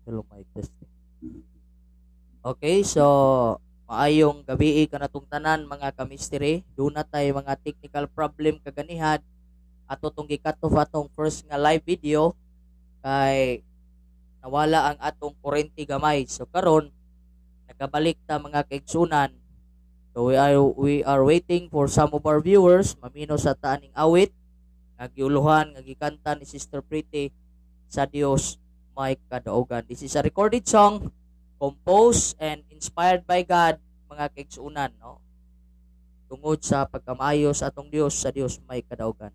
Hello, mic testing. Okay, so maayong gabi kanatong tanan mga ka-mystery. Doon na tayo mga technical problem kaganihan ato tong gi-cut off atong first nga live video kay nawala ang atong kurente gamay. So karon nakabalik ta mga kaigsunan. So we are waiting for some of our viewers mamino sa taaning awit nga giuluhan nga gikanta ni Sister Pretty sa Dios may kadaugan. This is a recorded song composed and inspired by God mga kaigsunan, no? Tungod sa pagkamayo sa atong Dios, sa Dios may kadaugan.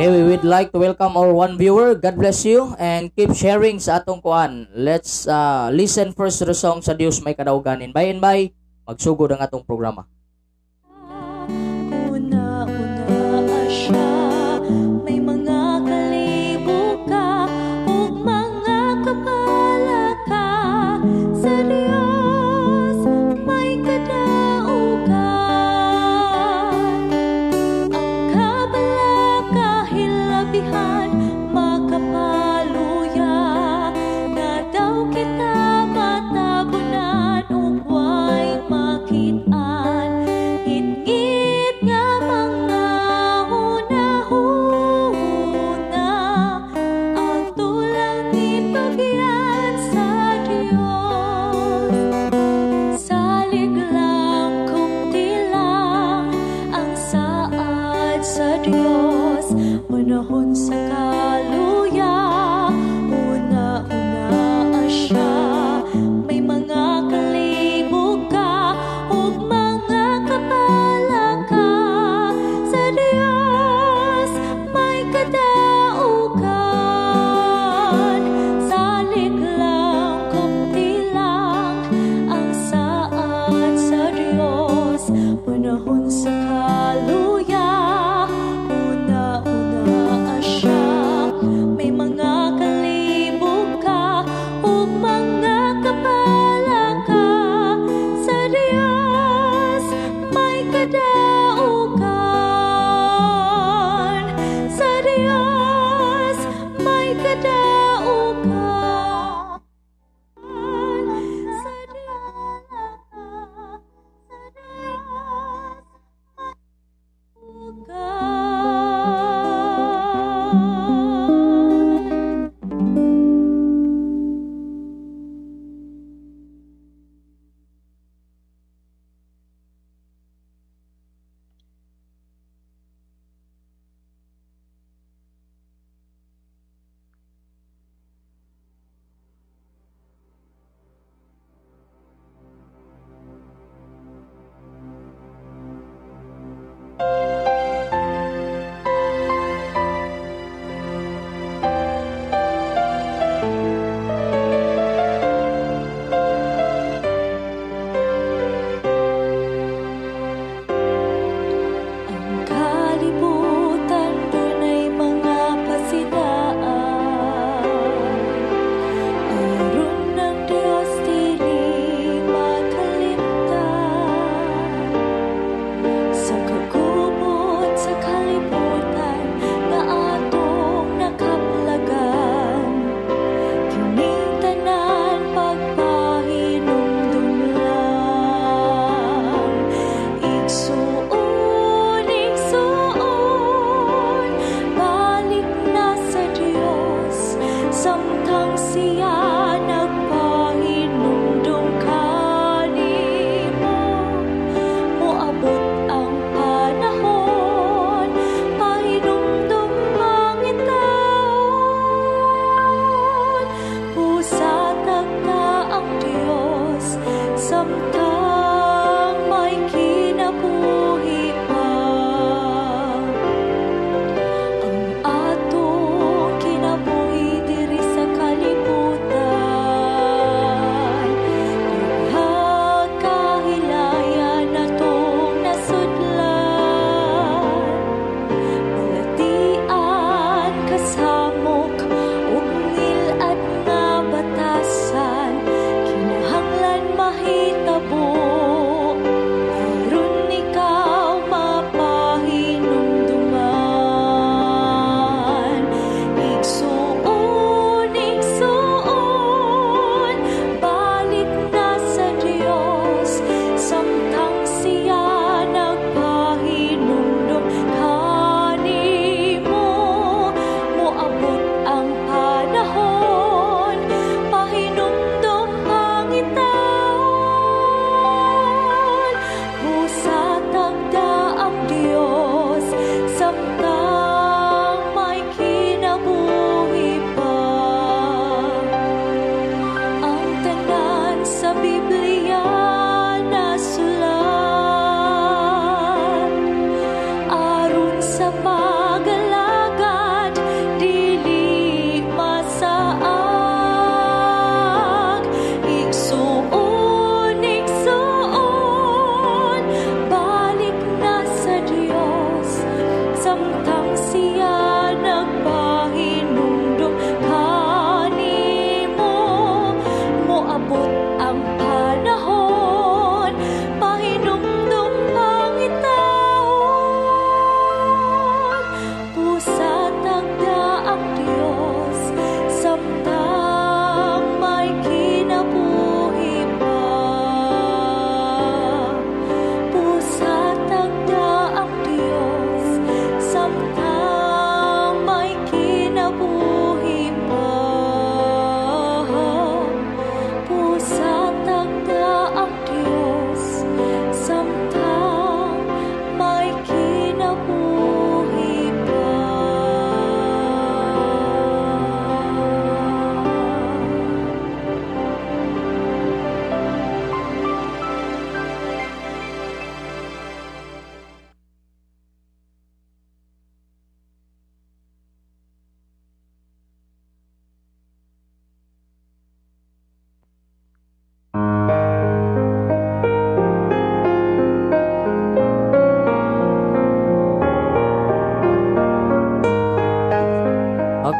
Okay, we would like to welcome our one viewer. God bless you and keep sharing sa atong kuan. Let's listen first to the song sa Dios may kadaugan. And by magsugod ang atong programa. Kita matabunan ug way makitaan.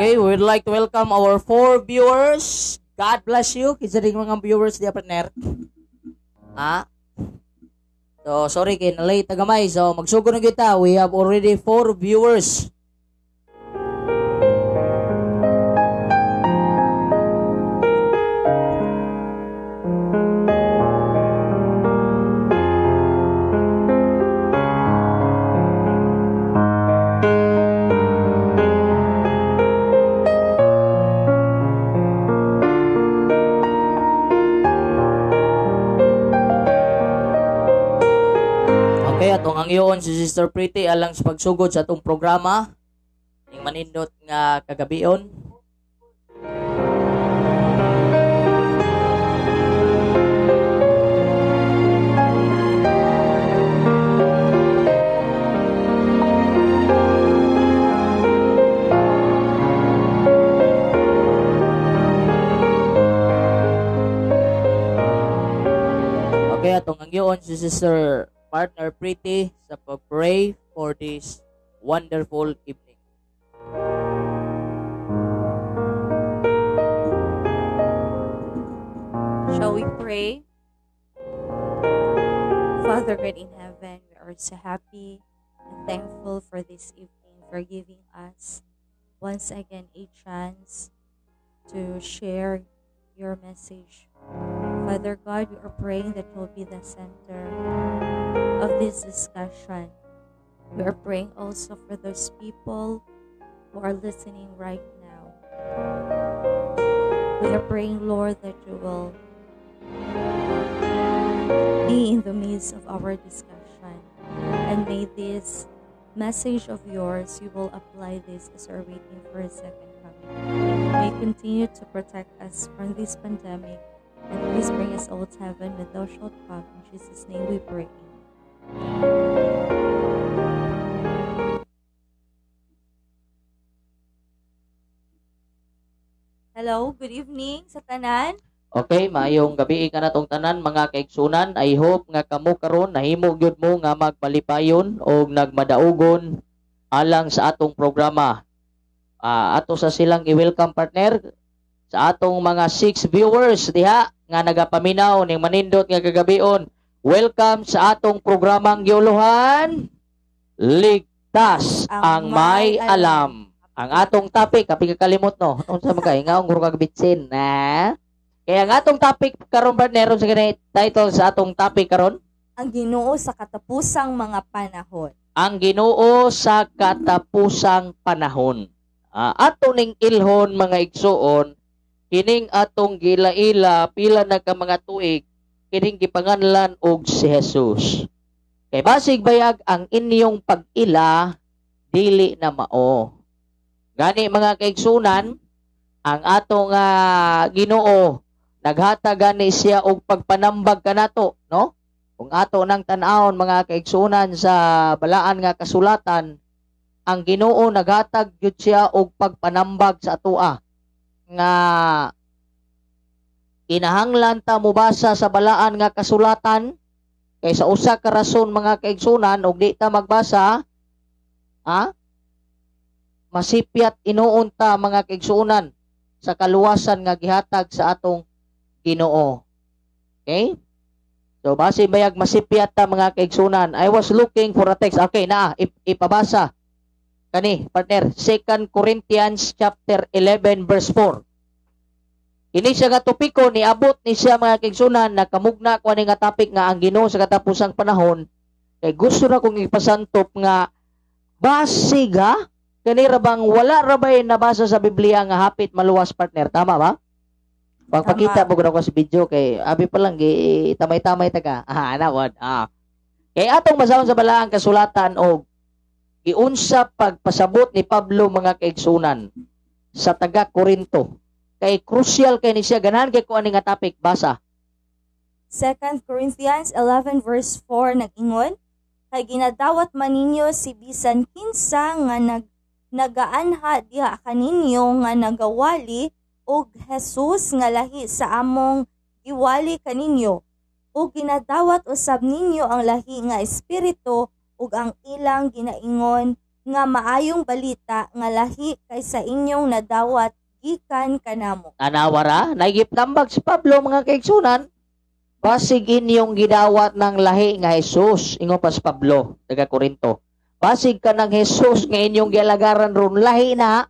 Okay, we would like to welcome our 4 viewers. God bless you. Isa rin mga viewers di partner. So, sorry kay na late tagamay. So, magsugod na kita. We have already 4 viewers. Okay, atong ang iyon si Sister Pretty alang sa pagsugod sa atong programa ning manindot nga kagabion. Okay, atong ang iyon si Sister Partner Pretty sa pag-pray for this wonderful evening. Shall we pray? Father God in heaven, we are so happy and thankful for this evening, for giving us once again a chance to share your message. Father God, we are praying that you'll be the center of this discussion. We are praying also for those people who are listening right now. We are praying, Lord, that you will be in the midst of our discussion. And may this message of yours, you will apply this as we're waiting for a second coming. May continue to protect us from this pandemic. And please bring us all to heaven when thou shalt come. In Jesus' name we pray. Hello, good evening sa tanan. Okay, maayong gabi ka na tong tanan mga kaigsunan. I hope nga kamo karon nahimo gyud mo nga magpalipayon o nagmadaugon alang sa atong programa. Ato sa silang i-welcome partner sa atong mga 6 viewers diha nga nagapaminaw ning manindot nga kagabion. Welcome sa atong programang giuluhan, Ligtas ang May Alam. Ang atong topic, kapag kakalimot no, unsa man kay ngaong guro kag bitsin na. Kaya ang atong topic karon partner sa ganit title sa atong topic karon, ang Ginoo sa katapusang mga panahon. Ang Ginoo sa katapusang panahon. Ato ning ilhon mga igsuon, kining atong gilaila pila na ka mga tuig kining gipanganlan og si Jesus. Kay basig bayag ang inyong pag-ila dili na mao. Gani mga kaigsunan, ang atong Ginoo naghatag gani siya og pagpanambag kanato, no? Kung ato nang tan-awon mga kaigsunan sa balaan nga kasulatan, ang Ginoo naghatag gyud siya og pagpanambag sa atoa nga kinahanglan ta mobasa sa balaan nga kasulatan kay sa usa ka rason mga kaigsunan og di ta magbasa masipyat inuon ta mga kaigsunan sa kaluwasan nga gihatag sa atong Ginoo. Okay? So base bayag masipyat ta mga kaigsunan. I was looking for a text. Okay na ipabasa kani partner 2 Corinthians chapter 11 verse 4. Ini siya nga topiko ni abot ni siya mga kaigsunan na kamugna ko ani nga topic nga ang Ginoo sa katapusang panahon. Kay gusto na kong ipasantop nga basig kani ra bang wala ra bay nabasa sa Biblia nga hapit maluwas partner, tama ba? Pagpakita mo ko sa video kay abi pa lang gi tamay-tamay taga. Nawad. Kay atong basahon sa balaang kasulatan og giunsa pagpasabot ni Pablo mga kaigsunan sa taga Korinto. Kay crucial kay ni siya ganahan kay ko ani nga topic basa. 2 Corinthians 11 verse 4 nag-ingon, kay ginadawat man ninyo si bisan kinsa nga nagaanha diha kaninyo nga nagawali og Jesus nga lahi sa among giwali kaninyo. Ug ginadawat usab ninyo ang lahi nga espiritu ug ang ilang ginaingon nga maayong balita nga lahi kay sa inyong nadawat gikan kanamo. Anawara, nagiptambag si Pablo mga kaigsunan, basig inyong gidawat ng lahi nga Jesus, ingon pa si Pablo, taga Korinto. Basig ka ng Jesus nga inyong gialagaran ron lahi na,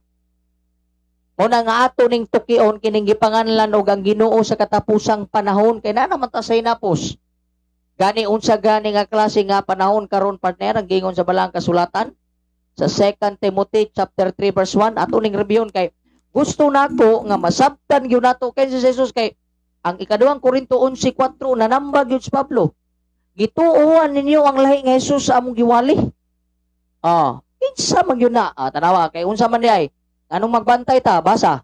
muna nga ato ning tukion kining gipanganlan og ang Ginoo sa katapusang panahon kay na naman ta sa hinapos. Gani unsa gani nga klase nga panahon karon partner ang gingon sa balang kasulatan sa 2 Timothy chapter 3 verse 1 ato ning review kay gusto nako nga masabtan gyud nato kay si Jesus kay ang ikaduhang Korinto 11:4 nanambag gyud si Pablo. Gituuhan ninyo ang lahi nga Jesus sa among giwali. Kinsa man gyud na? Tanawa kay unsa man di ay anong magbantay ta basa.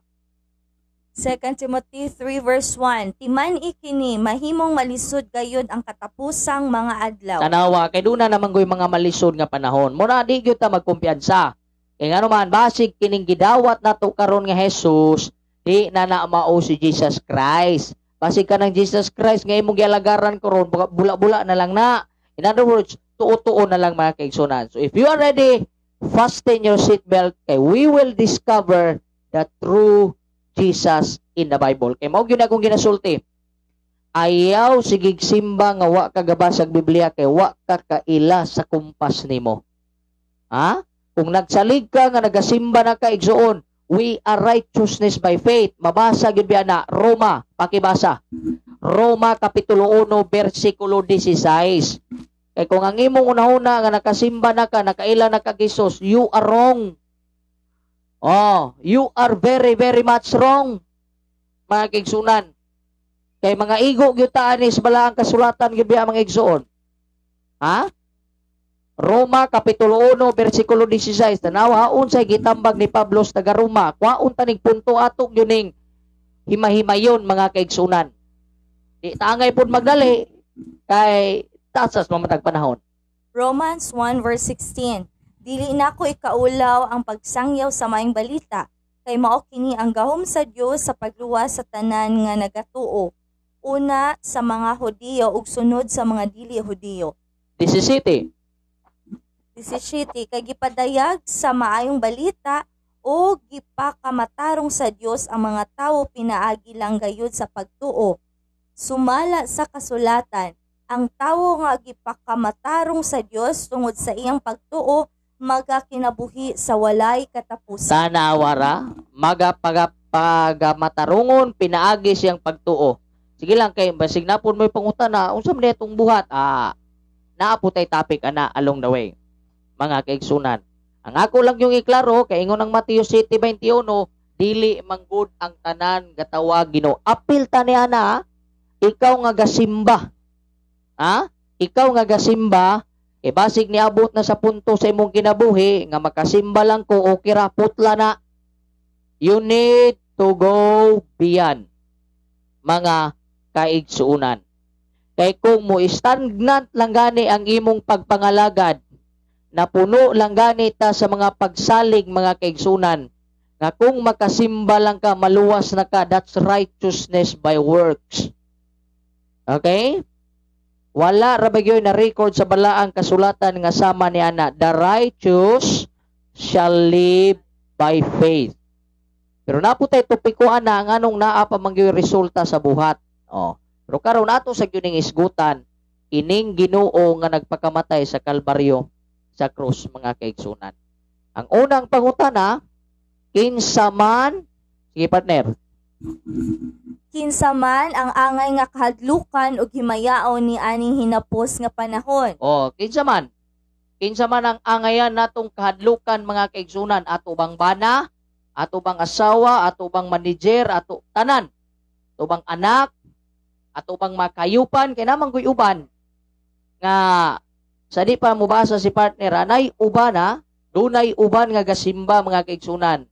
2 Timothy 3 verse 1, Timan ikini, mahimong malisod gayud ang katapusang mga adlaw. Tanawa, kay doon na naman go'y mga malisod nga panahon. Muna di gyud ta magkumpiyansa. Kaya nga naman, basig kining gidawat nato karon nga Jesus, di na mao si Jesus Christ. Basig ka ng Jesus Christ, nga imong gialagaran karon bula-bula na lang na. In other words, tuo-tuo na lang mga kaigsunan. So if you are ready, fasten your seatbelt, kay we will discover the true Jesus in the Bible. Kay mao gyud akong ginasulti. Ayaw sigig simba nga wa ka gabasag Biblia kay wa ka kaila sa kumpas nimo. Kung nagsalig ka nga nagasimba na ka igsuon, we are righteousness by faith. Mabasa gyud biya na Roma, pakibasa. Roma kapitulo 1 bersikulo 16. Kay kung ang imong una-una nga nakasimba na ka, nakaila na ka Hesus, you are wrong. You are very, very much wrong, mga kaigsunan. Kay mga igo gyud ta ani sa balaang kasulatan gyud biya mga igsuon. Roma kapitulo 1 bersikulo 16. Tanawa unsay gitambag ni Pablo sa taga Roma. Kwaon ta ning punto ato gyud ning himahimayon mga kaigsunan. Di tangay pud magdali kay tasas mamatag panahon. Romans 1 verse 16, Dili nako ikaulaw ang pagsangyaw sa maayong balita, kay mao kini ang gahom sa Dios sa pagluwas sa tanan nga nagatuo, una sa mga Hudiyo ug sunod sa mga dili Hudiyo. 17. Kay gipadayag sa maayong balita o gipakamatarong sa Dios ang mga tawo pinaagi lang gayud sa pagtuo. Sumala sa kasulatan, ang tawo nga gipakamatarong sa Dios tungod sa iyang pagtuo magakinabuhi sa walay katapusan. Tanawara, magapagamatarungon pinaagi siyang pagtuo. Sige lang kay basig na pud may pangutana, unsa man itong buhat? Naapo tay topic ana along the way. Mga kaigsunan. Ang ako lang yung iklaro kay ingon ng Mateo 7:21, dili manggod ang tanan gatawag Ginoo. Apil ta ni ana, ikaw nga gasimba. Ikaw nga gasimba, basig ni abot na sa punto sa imong kinabuhi nga makasimba lang ko o kiraputla na. You need to go beyond, mga kaigsuunan. Kay kung mo stagnant lang gani ang imong pagpangalagad, napuno lang gani ta sa mga pagsalig mga kaigsunan, nga kung makasimba lang ka, maluwas na ka, that's righteousness by works. Okay? Wala ra bagyoy na record sa balaang kasulatan nga sama ni ana, the righteous shall live by faith. Pero naputay tupikuan na ang anong naa pa mangyoy resulta sa buhat. Pero karon ato sa gyuning isgutan ining Ginoo nga nagpakamatay sa Kalbaryo sa krus mga kaigsunan. Ang unang pangutana, kinsa man, sige partner. Kinsa man ang angay nga kahadlukan ug himayaon ni aning hinapos nga panahon. Kinsa man. Kinsa man ang angayan natong kahadlukan mga kaigsunan, ato bang bana, ato bang asawa, ato bang manager, ato tanan, ato bang anak, ato bang makayupan, kay namang guy uban nga sa di pa mubasa si partner, anay uban dunay uban nga gasimba mga kaigsunan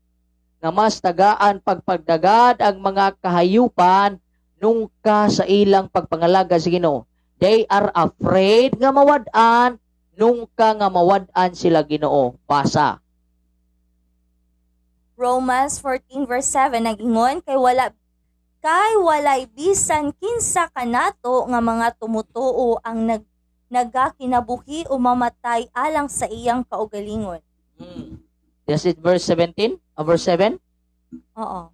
nga mas tagaan pagpagdagad ang mga kahayupan nungka sa ilang pagpangalaga sa Ginoo. They are afraid nga mawad-an nungka nga mawad-an sila Ginoo. Basa. Romans 14 verse 7 nagingon, kay walay bisan kinsa kanato nga mga tumutuo ang nagakinabuhi o mamatay alang sa iyang kaugalingon. Is it verse 17? Verse 7? Oo.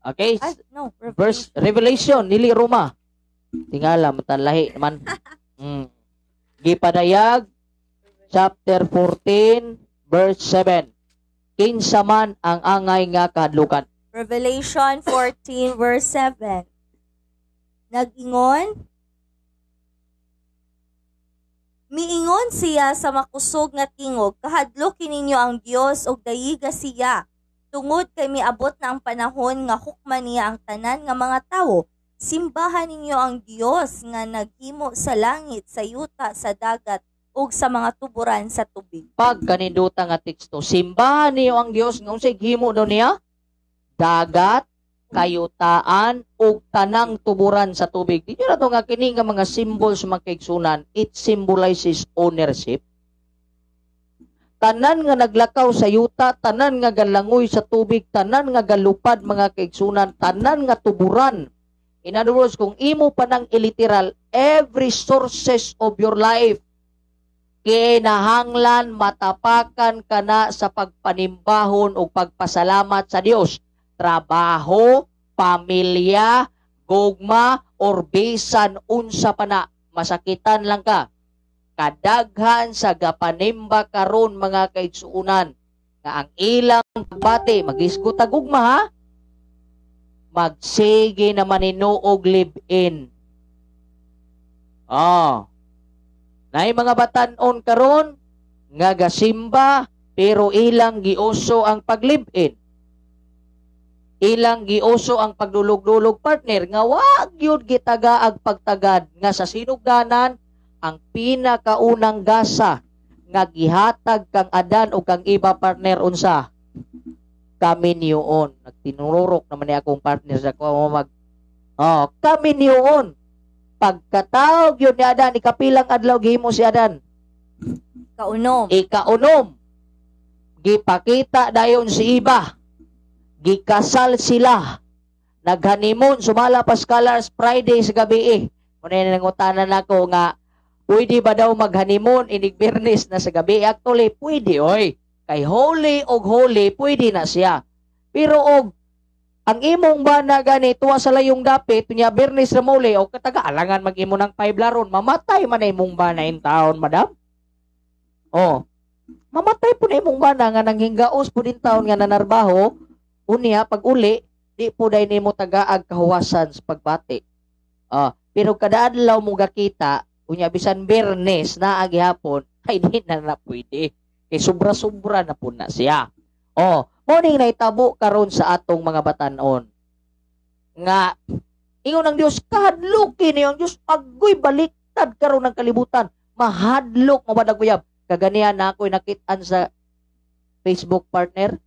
Okay. No, Verse Revelation, nili Roma. Tingala, matanlahi naman. Gipadayag, chapter 14, verse 7. Kinsa man ang angay nga kahadlukan. Revelation 14 verse 7. Nag-ingon, miingon siya sa makusog nga tingog, kahadlok kininyo ang Dios ug dayiga siya. Tungod kay miabot na ang panahon nga hukman niya ang tanan nga mga tawo. Simbahan ninyo ang Dios nga naghimo sa langit, sa yuta, sa dagat ug sa mga tuburan sa tubig. Pag kaninduta nga teksto, simbahan niyo ang Dios nga unsay himo daw niya? Dagat, kayutaan ug tanang tuburan sa tubig. Di nyo na ito nga kini nga mga symbols mga kaigsunan, it symbolizes ownership. Tanan nga naglakaw sa yuta, tanan nga galangoy sa tubig, tanan nga galupad mga kaigsunan, tanan nga tuburan. In other words, kung imo pa ng iliteral, every sources of your life, kinahanglan matapakan ka na sa pagpanimbahon o pagpasalamat sa Dios. Trabaho, pamilya, gugma, or bisan unsa pa na, masakitan lang ka. Kadaghan sa gapanimba karon mga kaigsuunan nga ang ilang pagbati magisgot gugma ha, magsige na maninuog live-in. Nay mga batan-on karon nga gasimba pero ilang giuso ang pag-live-in. Ilang giuso ang pagdulog-dulog partner nga wag gyud gitagaag pagtagad nga sa sinugdanan ang pinakaunang gasa nga gihatag kang Adan o kang iba partner unsa kami niyoon. Nagtinururok naman ni akong partner sa ko kami niyoon. Pagkatawag yun ni Adan, ikapilang adlaw gihimo si Adan. Ikaunom. Gipakita dayon si iba. Gikasal sila. Nag-honeymoon, sumala pa scholars Friday sa gabi Muna nangutanan ako nga, pwede ba daw mag-honeymoon inig Biyernes na sa gabi? Actually, pwede oy. Kay holy og holy, pwede na siya. Pero ang imong ba na gani, tuwa sa layong dapit, tunya Biyernes na muli, o kataga, alangan mag-imo ng 5 laron, mamatay man na imong ba na in taon, madam? Mamatay po na imong ba na nga nanghinggaos po din taon nga nanarbaho, unya, pag uli, di po dahil nimo tagaag kahuwasan sa pagbati. Pero kada adlaw mo gakita, unya bisan Biyernes na agihapon, ay di na pwede. Kay sobra-sobra na po na siya. Morning na itabo karon sa atong mga batanon. Nga, ingon ng Diyos, kahadlukin niyo ang Diyos, agoy baliktad karon ng kalibutan. Mahadlok mo ba naguyab? Kaganihan na ako'y nakitaan sa Facebook partner,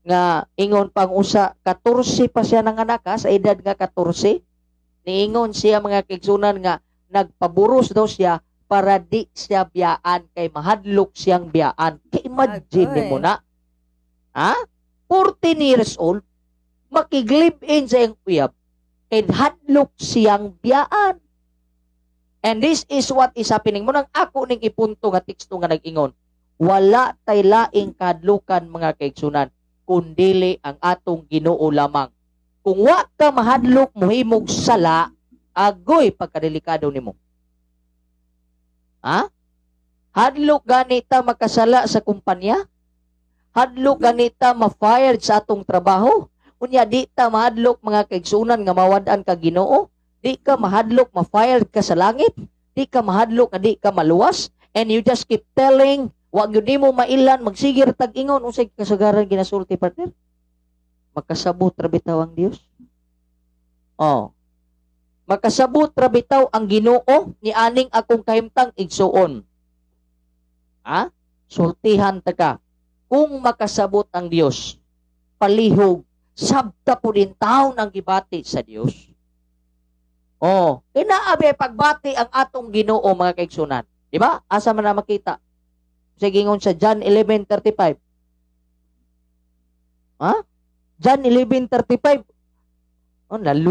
nga ingon pang usa, 14 pa siya ng anak sa edad nga 14. Niingon siya mga kaigsunan nga, nagpaburos daw siya, para di siya biyaan kay mahadlok siyang biyaan. Kay imagine mo na. 14 years old, makiglib-in sa iyang uyab, kay hadlok siyang biyaan. And this is what is happening. Munang ako ning ipunto nga teksto nga nag-ingon, wala tay laing kadlukan mga kaigsunan, kundili ang atong Ginoo lamang. Kung wa ka mahadlok mohimog sala, agoy pagkadelikado nimo. Hadlok ganita makasala sa kumpanya? Hadlok ganita ma-fired sa atong trabaho? Unya di ta mahadlok mga kaigsunan nga mawad-an ka Ginoo? Di ka mahadlok ma-fired ka sa langit? Di ka mahadlok nga di ka maluwas? And you just keep telling, wag yun mo mailan, magsigir tag-ingon, unsay kasagaran ginasulti partner? Makasabot rabitaw ang Dios. Makasabot rabitaw ang Ginoo ni aning akong kahimtang igsuon. Sultihan ta ka. Kung makasabot ang Dios, palihog, sabta po din taon ang gibati sa Dios. Inaabi pagbati ang atong Ginoo mga kaigsunan. Di ba? Asa man na makita? Sige ngon sa John 11:35. John 11:35.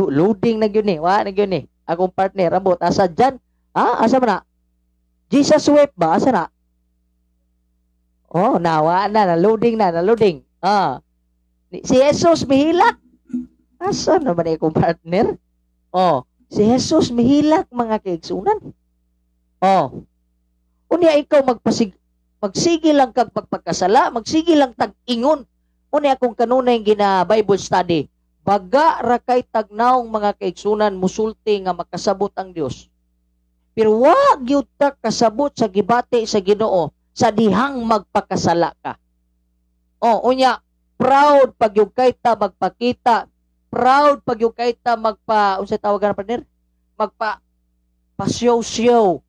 Loading na gyud ni. Wa na gyud ni. Akong partner abot asa John. Asa man na? Jesus wept ba? Asa na? Oh, nawa na, na-loading na, na-loading. Si Jesus mihilak. Asa naman akong partner? Si Jesus mihilak mga kaigsunan. Unya ikaw magsige lang kag pagpagkasala, magsige lang tag-ingon. Unya akong kanunay gina Bible study. Baga ra kay tagnaong mga kaigsunan musulti nga makasabot ang Dios. Pero wa gyud ta kasabot sa gibati sa Ginoo sa dihang magpakasala ka. Unya proud pag yung kay ta magpakita, proud pag yung kay ta unsay tawagan na partner? Pasyow-syow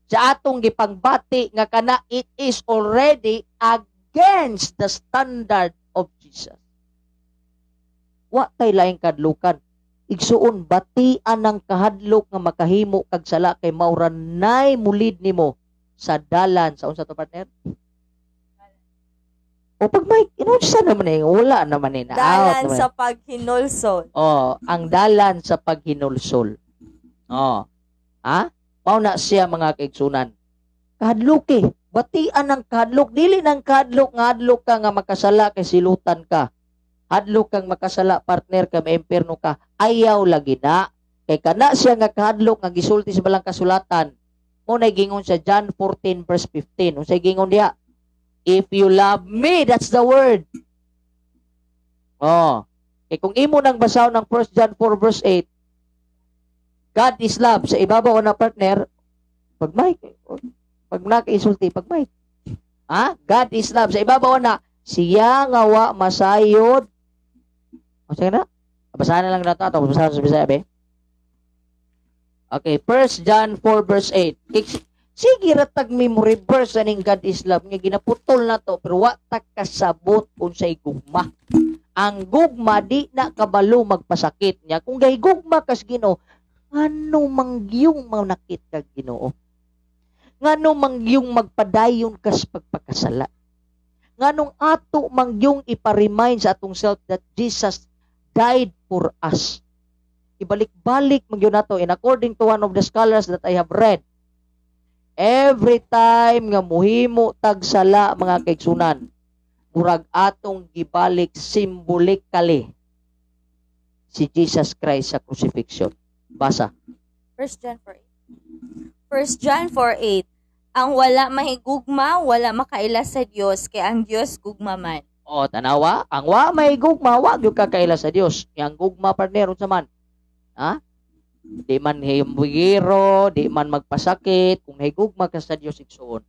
sa atong gipangbati nga kana it is already against the standard of Jesus. Wa tay laing kadlukan. Igsuon batian ng kahadlok nga makahimo kag sala kay maura nay mulid nimo sa dalan sa unsa to partner? O pag may inunsa naman wala naman Dalan sa paghinulsol. Ang dalan sa paghinulsol. Mao na siya mga kaigsunan. Kahadlok batian ng kahadlok, dili ng kahadlok nga hadlok ka nga makasala kay silutan ka. Hadlok kang makasala partner ka maimperno ka. Ayaw lagi na. Kay kana siya nga kahadlok nga gisulti sa balang kasulatan. Mo na gingon sa John 14 verse 15. Unsay gingon diha? If you love me, that's the word. Kay kung imo nang basaw ng 1 John 4 verse 8, God is love. Sa ibabaw na partner, pag nakaisulti, pag mic. God is love. Sa ibabaw na, siya nga wa masayod. Sige na? Basahan na lang nato ato. Basahan sa Bisaya, be. Okay, 1 John 4 verse 8. Sige ratag memory verse aning God is love. Nga ginaputol na to, pero wa ta kasabot unsay gugma. Ang gugma, di na kabalo magpasakit niya. Kung gahigugma kas Ginoo, ngano mangyong manakit kag Ginoo? Ngano mangyong magpadayon kas pagpakasala? Nganong ato mangyong ipa-remind sa atong self that Jesus died for us. Ibalik-balik magyon nato, and according to one of the scholars that I have read, every time nga muhimo tagsala mga kaigsunan, murag atong gibalik symbolically si Jesus Christ sa crucifixion. Basa. 1 John 4:8. 1 John 4:8. Ang wala mahigugma, wala makaila sa Dios, kay ang Dios gugma man. Tanawa, ang wa may gugma, wa gyud ka kaila sa Dios. Yang gugma partner unsa man? Di man himwiro, di man magpasakit, kung higugma ka sa Dios igsuon,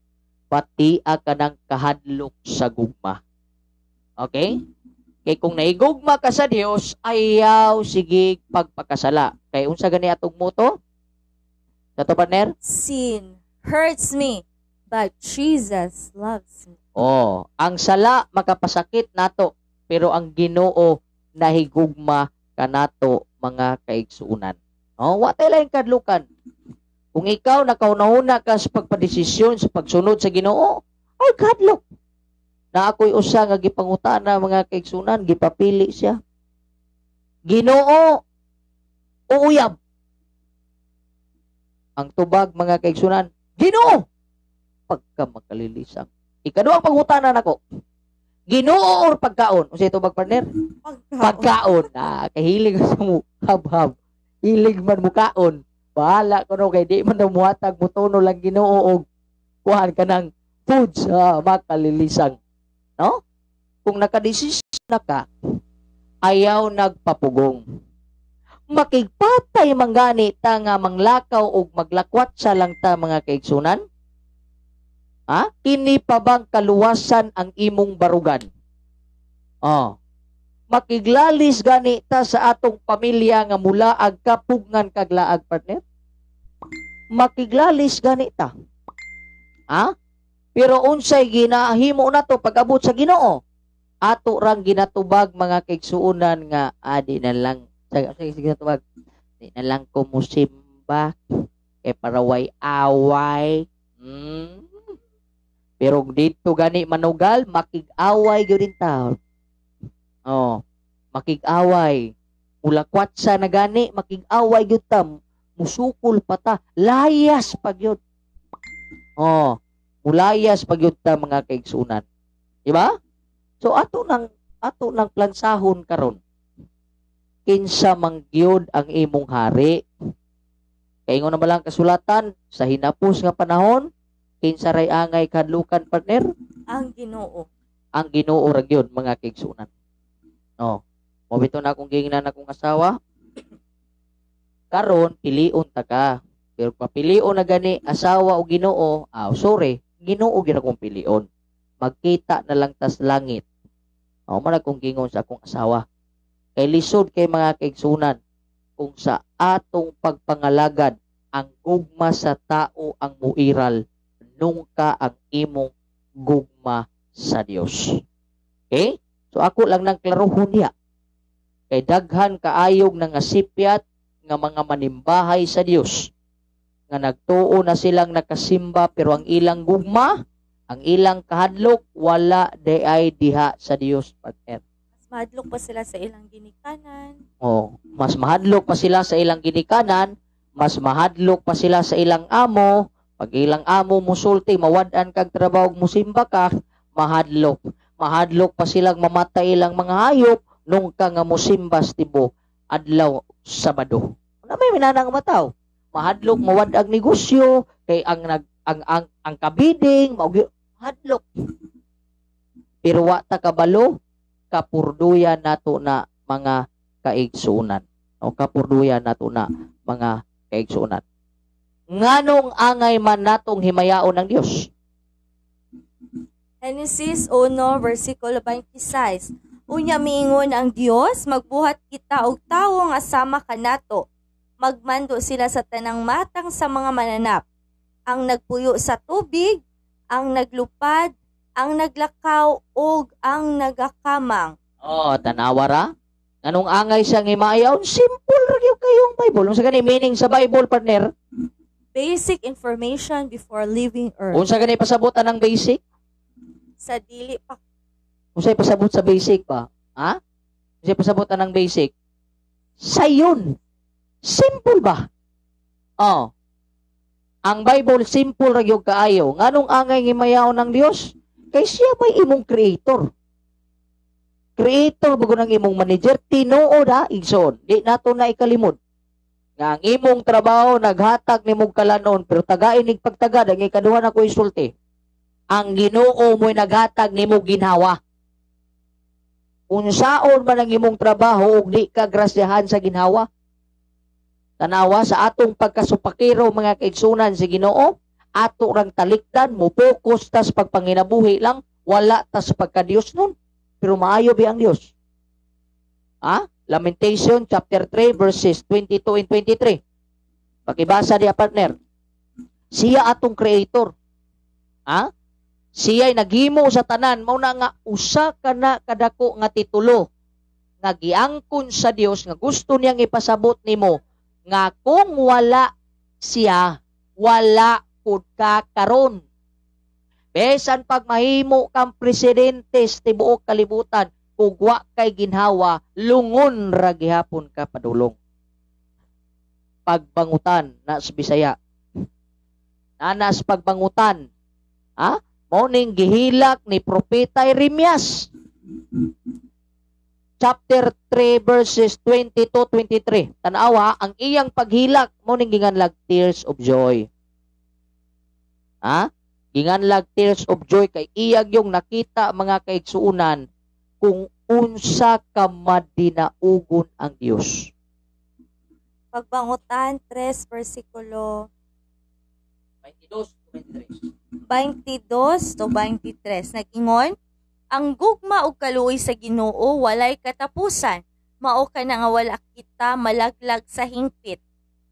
pati ka ng kahadlok sa gugma. Okay? Kay kung naigugma ka sa Dios, ayaw sige pagpakasala. Kay unsa gani atong moto? Sa to partner? Sin hurts me, but Jesus loves me. Ang sala makapasakit nato, pero ang Ginoo nahigugma kanato mga kaigsuunan. Wa tay laing kadlukan. Kung ikaw nakauna-una ka sa pagpadesisyon sa pagsunod sa Ginoo, ay kadlok. Na ako'y usa nga gipangutana mga kaigsuunan, gipapili siya. Ginoo o uyab? Ang tubag mga kaigsuunan, Ginoo! Pagka makalilisang. Ikaduhang pangutanan nako. Ginoo or pagkaon? Unsay tubag partner? Pagkaon. Kahilig sa mo hab-hab. Hilig man mo kaon. Bahala ko no kay di man muhatag mo tono lang Ginoo og kuhan ka ng food sa makalilisang. No? Kung nakadesisyon na ka, ayaw nagpapugong. Makigpatay manggani ta nga manglakaw og maglakwat sa lang ta mga kaigsunan. Kini pa bang kaluwasan ang imong barugan? Makiglalis gani ta sa atong pamilya nga mula ag kapugngan kag laag partner? Makiglalis gani ta. Pero unsay ginahimo nato pag-abot sa Ginoo? Ato rang ginatubag mga kaigsuonan nga di na lang sige tubag. Di na lang ko musimba kay paraway away. Pero dito gani manugal, makig-away gyud din ta. Makig-away. Mulakwat sa na gani, makig-away gyud ta. Musukol pa ta. Layas pa gyud. Ulayas pagyud ta mga kaigsunan. Di ba? So ato nang plansahon karon. Kinsa mangyud ang imong hari? Kay ingon na ba lang kasulatan sa hinapos nga panahon, kinsa ray angay kadlukan partner? Ang Ginoo. Ang Ginoo ra gyud mga kaigsunan. No. Mobito na akong gingnan akong asawa. Karon pilion ta ka. Pero papilion na gani asawa o Ginoo, sorry, Ginoo gyud akong pilion. Magkita na lang tas langit. Man akong gingon sa akong asawa. Kay lisod kay mga kaigsunan kung sa atong pagpangalagad ang gugma sa tao ang muiral nungka ang imong gugma sa Dios. Okay? So ako lang nang klarohon niya. Kay daghan kaayog na nga sipyat nga mga manimbahay sa Dios nga nagtuo na silang nakasimba pero ang ilang gugma, ang ilang kahadlok wala ay diha sa Dios partner. Mas mahadlok pa sila sa ilang ginikanan. Mas mahadlok pa sila sa ilang ginikanan, mas mahadlok pa sila sa ilang amo. Pag ilang amo musulti, mawad-an kag trabaho musimba ka, mahadlok. Mahadlok pa silang mamatay ilang mga hayop nung ka nga musimbas tibo adlaw Sabado. Ano may minanang mataw? Mahadlok mawad ang negosyo kay ang kabiding mahadlok. Pero wa ta kabalo kapurduyan nato na mga kaigsunan. Kapurduyan nato na mga kaigsunan. Nganong angay man natong himayaon ng Dios? Genesis 1, versikulo 26. Unya miingon ang Dios, magbuhat kita og tawo nga sama kanato. Magmando sila sa tanang matang sa mga mananap. Ang nagpuyo sa tubig, ang naglupad, ang naglakaw, ug ang nagakamang. Tanawa ra. Anong angay siyang himayaon? Simple ra gyud kayong Bible. Unsa gani meaning sa Bible partner? Basic information before leaving earth. Unsa gani pasabutan ng basic? Sa dili pa. Unsay pasabot sa basic pa? Ha? Unsay pasabutan ng basic? Sayon. Simple ba? Ang Bible simple ra gyud kaayo. Nganong angay himayaon ng Dios? Kay siya may imong creator. Creator bago ng imong manager, tinuod igsoon. Di nato na ikalimod. Nga ang imong trabaho naghatag nimong kalanon pero tagain nig pagtagad ang ikaduha na ko isulti. Ang Ginoo mo'y naghatag nimo ginhawa. Unsaon man ang imong trabaho ug di ka grasyahan sa ginhawa? Tanawa sa atong pagkasupakiro mga kaigsunan sa Ginoo, ato rang talikdan mo focus tas pagpanginabuhi lang, wala tas pagka-Dios nun. Pero maayo bi ang Dios. Lamentation chapter 3 verses 22 and 23. Pakibasa diya partner. Siya atong creator. Siya'y naghimo sa tanan, mao na nga usa ka na kadako nga titulo nga giangkon sa Dios nga gusto niyang ipasabot nimo nga kung wala siya, wala pud ka karon. Besan pag mahimo kang presidente sa tibuok kalibutan, kung wa kay ginhawa, lungon ra gihapon ka padulong. Pagbangutan na sa Bisaya. Nanas pagbangutan. Morning gihilak ni Propeta Jeremias. Chapter 3 verses 22-23. Tanawa, ang iyang paghilak morning ginganlag tears of joy. Ginganlag tears of joy kay iyag yung nakita mga kaigsuunan kung unsa ka madinaugon ang Dios. Pagbangutan 3 versikulo 22 to 23. Nag-ingon, ang gugma ug kaluoy sa Ginoo walay katapusan. Mao ka na nga wala kita malaglag sa hingpit.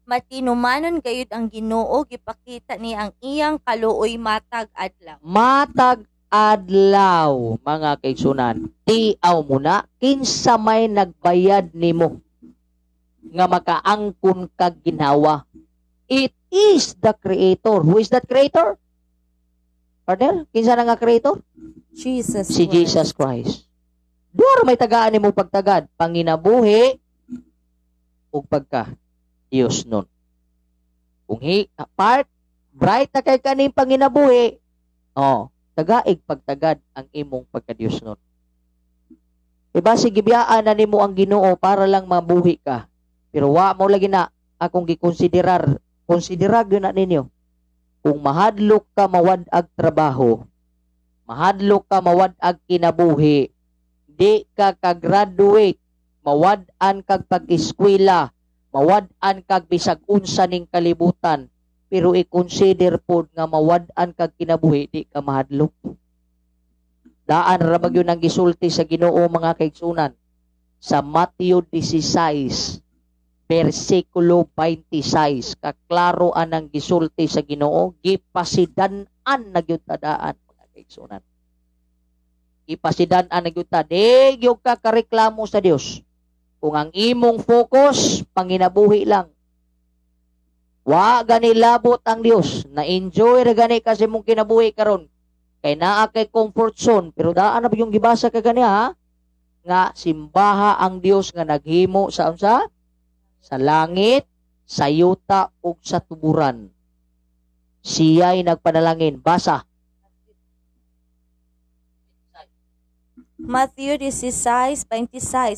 Matinumanon gayud ang Ginoo, gipakita ni ang iyang kaluoy matag adlaw. Matag adlaw, mga kaigsunan. Tiaw mo na, kinsa may nagbayad nimo nga makaangkon kag ginhawa. It is the Creator. Who is that Creator? Partner, kinsa na nga Creator? Jesus Si Christ. Jesus Christ. Duar may tagaan nimo pagtagad, panginabuhi ug pagka Dios nun. Kung part bright na kay kaning panginabuhi, Oh, tagaig pagtagad ang imong pagka-Diosnon. Diba, sige biyaan na nimo ang Ginoo para lang mabuhi ka. Pero wa mo lagi na akong gikonsiderar. Konsiderar yun na ninyo. Kung mahadlok ka mawad-ag trabaho, mahadlok ka mawad-ag kinabuhi, di ka ka-graduate, mawad-an kag pag-eskwela, mawad-an kag bisag unsa ning kalibutan, pero i-consider pod nga mawad-an kag kinabuhi, di ka mahadlok. Daan ra bagyo nang gisulti sa Ginoo mga kaigsunan sa Mateo 16 versikulo 26 kaklaro anang gisulti sa Ginoo, gipasidan-an na gyud tadaan mga kaigsunan. Gipasidan-an na gyud ta, di gyud ka kareklamo sa Dios. Kung ang imong focus panginabuhi lang, wa gani labot ang Dios, na enjoy ra gani kasi mong kinabuhi karon. Kay naa kay comfort zone, pero daan na ba yung gibasa ka gani ha? Nga simbaha ang Dios nga naghimo sa unsa? Sa langit, sa yuta ug sa tuburan. Siya'y nagpanalangin. Basa. Matthew 16:26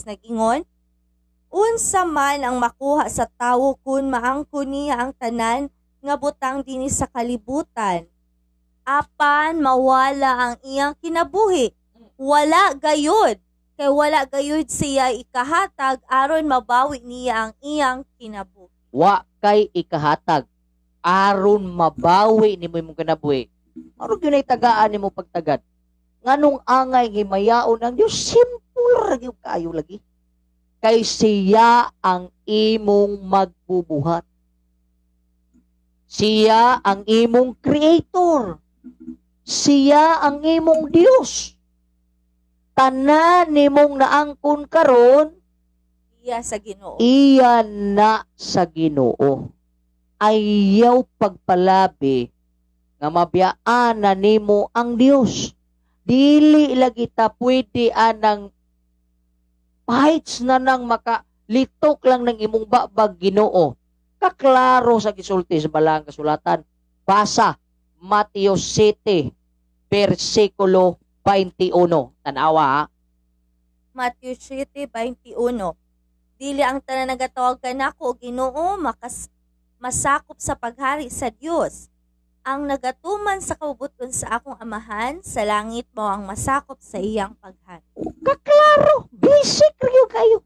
nag-ingon, unsa man ang makuha sa tawo kun maangkon niya ang tanan nga butang dinhi sa kalibutan, apan mawala ang iyang kinabuhi. Wala gayud, kay wala gayud siya ikahatag aron mabawi niya ang iyang kinabuhi. Wa kay ikahatag aron mabawi nimo imong kinabuhi. Aron gyud tagaan nimo pagtagad. Nganong angay himayaon ang Dios, simple ra gyud kayo lagi. Kay siya ang imong magbubuhat. Siya ang imong creator. Siya ang imong Dios. Tanan nimong naangkon karon, Iya sa Ginoo. iya na sa Ginoo. Ayaw pagpalabi nga mabiyaan na nimo ang Dios. Dili lagi ta pwede anang fights na nang makalitok lang ng imong babag Ginoo. Kaklaro sa gisulti sa balang kasulatan. Basa Mateo 7 versikulo 21. Tanawa ha? Matthew 7:21. Dili ang tanan nagatawag kanako Ginoo masakop sa paghari sa Dios. Ang nagatuman sa kabubuton sa akong amahan, sa langit mo ang masakop sa iyang paghari. Kaklaro, basic ryo kayo.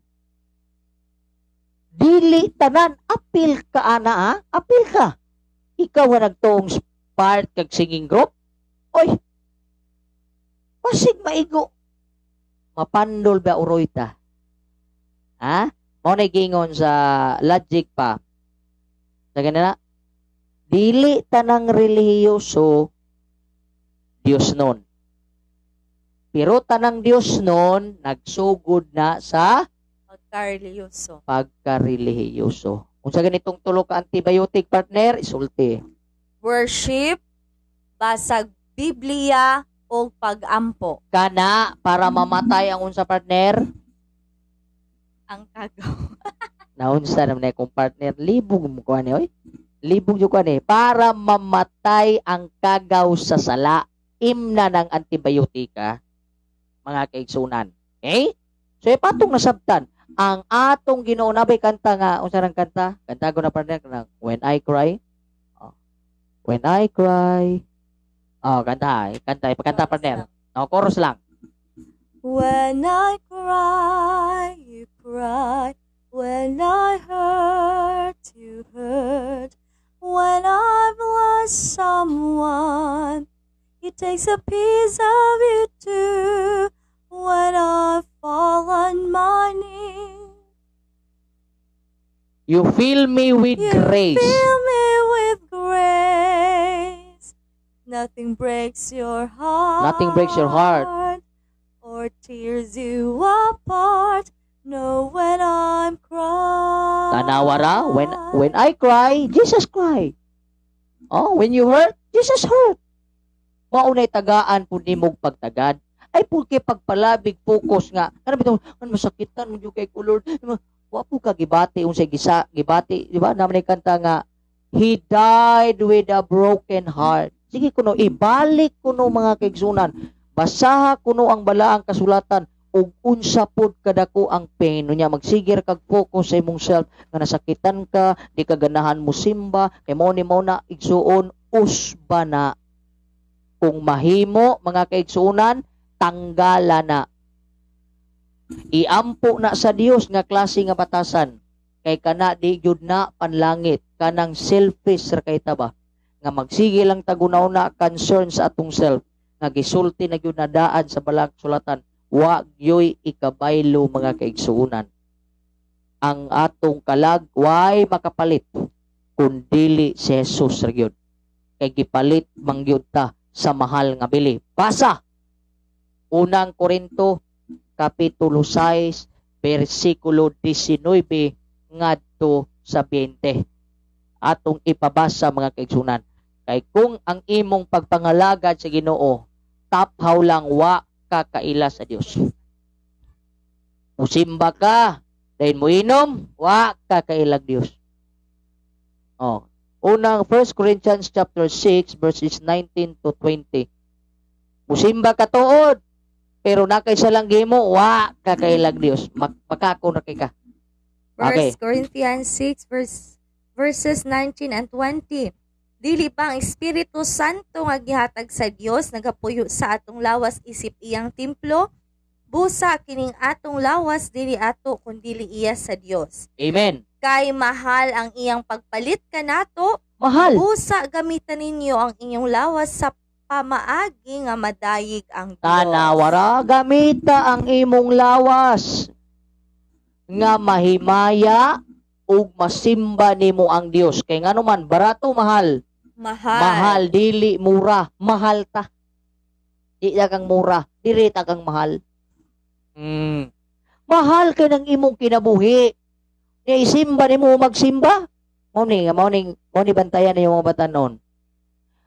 Dili tanan, apil ka ana ha? Apil ka. Ikaw ang nagtuong part kag singing group. Oy, pasig maigo. Mapandol ba uroy ta? Ha? Mo na gingon sa logic pa. Sa ganina, dili tanang relihiyoso Dios nun. Pero tanang Dios nun, nagsugod na sa Pagkareliyoso. pagkarelihiyoso. Kung sa ganitong tulo ka antibiotic partner, isulti. Worship, basag Biblia, o pag-ampo. Kana, para mamatay ang unsa partner, Ang kagaw. naunsa naman kung partner, libog mo ko oy. Libog yung kuha para mamatay ang kagaw sa sala, imna ng antibiotika, mga kaigsunan. Okay? So, ipatong nasabtan, ang atong Ginoo nabay kanta nga, unsa nang kanta? Kanta ko na partner, kanang, When I Cry. Oh. When I Cry. Oh, kanta. Ipakanta partner. No, chorus lang. When I cry, you cry. When I hurt, you hurt. When I've lost someone, it takes a piece of you too. When I fall on my knees, You fill me with you grace. fill me with grace. Nothing breaks your heart. Nothing breaks your heart. Or tears you apart. No, when I'm crying. Tanawara, when I cry, Jesus cry. Oh, when you hurt, Jesus hurt. Maunay tagaan po ni mong pagtagad. Ay pulke pagpalabig focus nga. Ano bitaw, masakitan mo yung kay Lord. Wa po ka gibati unsay gibati, di ba? Naman ay kanta nga He died with a broken heart Sige kuno, ibalik kuno mga kaigsunan. Basaha kuno ang balaang kasulatan ug unsa pod kadako ang pain unya magsigir kag focus sa imong self nga nasakitan ka, di ka ganahan mo simba, kay mo ni mo na igsuon usba na. Kung mahimo mga kaigsunan, tanggalan na. Iampo na sa Dios nga klase nga batasan kay kana di gyud na panlangit kanang selfish ra kay taba nga magsige lang tagunaw na concern sa atong self nga gisulti na gyud na daan sa balang sulatan wa gyoy ikabaylo mga kaigsuonan. Ang atong kalag way makapalit kun dili si Jesus ra gyud kay gipalit man gyud ta sa mahal nga bili. Basa unang Korinto kapitulo 6 bersikulo 19 ngadto sa 20. Atong ipabasa mga kaigsunan. Kay kung ang imong pagpangalagad sa Ginoo taphaw lang wa ka kaila sa Dios. Musimba ka, dayon mo inom, wa ka kailag Dios. Oh, unang 1 Corinthians chapter 6 verses 19 to 20. Musimba ka tuod, pero nakay sa lang gimo, wa ka kailag Dios. Makako na kay ka. 1 Corinthians 6 verses 19 and 20. Dili pa ang Espiritu Santo nga gihatag sa Dios nagapuyo sa atong lawas isip iyang templo, busa kining atong lawas dili ato kundi iya sa Dios. Amen. Kay mahal ang iyang pagpalit kanato, Mahal. busa gamitan ninyo ang inyong lawas sa pamaagi nga madayig ang Dios. Tanawara gamita ang imong lawas nga mahimaya ug masimba nimo ang Dios. Kay ngano man barato mahal. Mahal, dili mura. Mahal ta. Di ta kang mura, dili ta kang mahal. Mahal ka ng imong kinabuhi. Nga isimba nimo magsimba. Mao ni bantayan na yung mga batanon.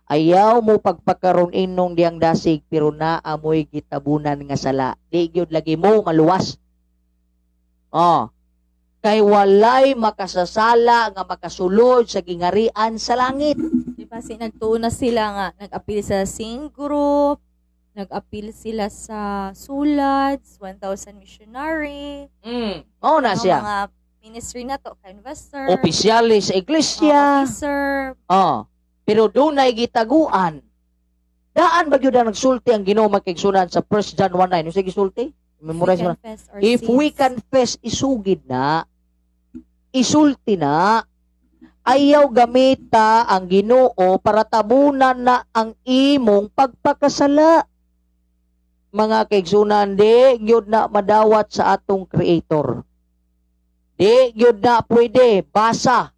Ayaw mo pagpakaron inong diyang dasig pero naamoy gitabunan nga sala. Di gyud lagi mo maluwas. Kay walay makasasala nga makasulod sa gingarian sa langit. Kasi nagtuon na sila nga, nag-appeal sa sing group, nag-appeal sila sa Sulads, 1,000 missionary. Mao na siya. Mga ministry na to, canvasser. Opisyalis sa iglesia. Officer. Pero dunay gitaguan. Daan ba gyud ang nagsulti ang Ginoo makigsunan sa 1 John 1:9? Usa gisulti? Memorize mo. If we confess, isugid na. Isulti na. Ayaw gamita ang Ginoo para tabunan na ang imong pagpakasala. Mga kaigsunan, di gyud na madawat sa atong Creator. Di gyud na pwede. Basa.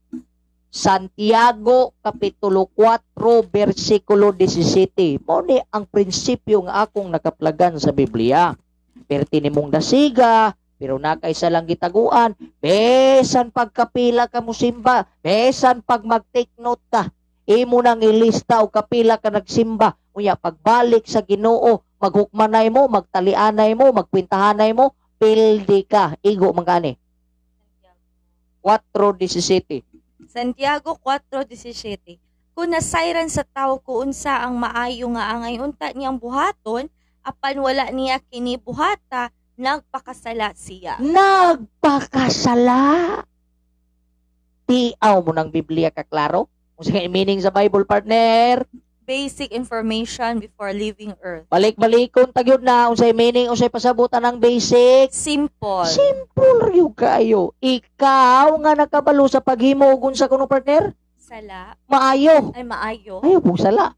Santiago kapitulo 4 bersikulo 17. Mao ni ang prinsipyo nga akong nakaplagan sa Biblia. Perti nimong dasiga, pero nakaisa lang gitaguan, besan pagkapila ka musimba, besan pag mag-take note ka, imo nang ilista o kapila ka nagsimba, unya pagbalik sa Ginoo, maghukmanay mo, magtalianay mo, magkwintahanay mo, pildi ka, igo mangani. 4:17. Santiago 4:17. Kung nasayran sa tao ko unsa ang maayo nga angay unta niyang buhaton, apan wala niya kini buhata, nagpakasala siya. Nagpakasala. Tiaw mo ng Biblia kaklaro? Kung sa meaning sa Bible, partner. Basic information before leaving earth. Balik-balikon tagyod na unsay meaning, unsay pasabutan ng basic. Simple. Simple ryo kayo. Ikaw nga nakabalo sa paghimo ug unsa kuno partner? Sala. Maayo. Ay maayo. Ayo po sala.